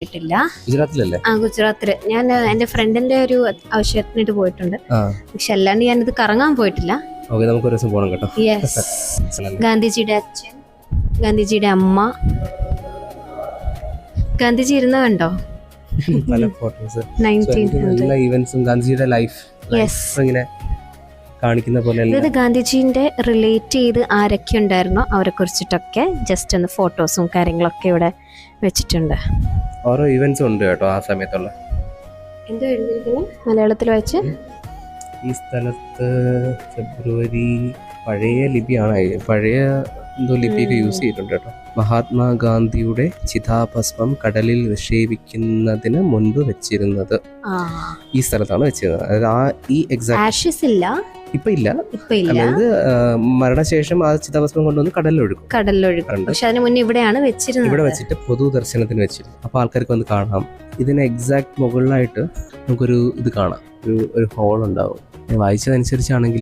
പോയിട്ടില്ല. ഗുജറാത്തിലല്ലേ? ഗുജറാത്തില് ഞാൻ എന്റെ ഫ്രണ്ടിന്റെ ഒരു ആവശ്യത്തിനായിട്ട് പോയിട്ടുണ്ട്. പക്ഷെ അല്ലാണ്ട് ഞാനിത് കറങ്ങാൻ പോയിട്ടില്ല. നമുക്ക് ഒരു ദിവസം പോകണം കേട്ടോ. യെസ്. ഗാന്ധിജിയുടെ അച്ഛൻ, ഗാന്ധിജിയുടെ അമ്മ, ഗാന്ധിജി ഇരുന്ന കണ്ടോ? പല ഫോട്ടോസ്, 1900. എല്ലാ ഈവന്റ്സും ഗാന്ധിജിയുടെ ലൈഫ് ഇങ്ങനെ കാണിക്കുന്ന പോലെ. ഇത് ഗാന്ധിജിന്റെ റിലേറ്റ് ചെയ്ത് ആരൊക്കെ ഉണ്ടായിരുന്നോ അവരെ കുറിച്ചിട്ടൊക്കെ ജസ്റ്റ് ഒന്ന് ഫോട്ടോസും കാര്യങ്ങളൊക്കെ ഇവിടെ വെച്ചിട്ടുണ്ട്. ഓരോ ഇവന്റ്സും ഉണ്ട് കേട്ടോ ആ സമയത്തുള്ള. എന്തോ എഴുതിയിരിക്കുന്നു മലയാളത്തിൽ വായിച്ച്. ഈ സ്ഥലത്ത് ഫെബ്രുവരി പഴയ ലിപിയാണ്, പഴയ എന്തോ ലിപിയൊക്കെ യൂസ് ചെയ്തിട്ടുണ്ട് കേട്ടോ. മഹാത്മാഗാന്ധിയുടെ ചിതാഭസ്മം കടലിൽ നിക്ഷേപിക്കുന്നതിന് മുൻപ് വെച്ചിരുന്നത് ഈ സ്ഥലത്താണ് വെച്ചിരുന്നത്. അതായത് ഈ എക്സാക്ട് ഇല്ല, ഇപ്പൊ ഇല്ല. അതായത് മരണശേഷം ആ ചിതാഭസ്മം കൊണ്ടുവന്ന് കടലിലൊഴുക്കും. പക്ഷെ അതിന് മുന്നേ ഇവിടെയാണ് വെച്ചിരുന്നത്. ഇവിടെ വെച്ചിട്ട് പൊതുദർശനത്തിന് വെച്ചിരുന്നു. അപ്പൊ ആൾക്കാർക്ക് വന്ന് കാണാം. ഇതിന് എക്സാക്ട് മുകളിലായിട്ട് നമുക്കൊരു ഇത് കാണാം, ഒരു ഹോൾ ഉണ്ടാവും. വായിച്ചതനുസരിച്ചാണെങ്കിൽ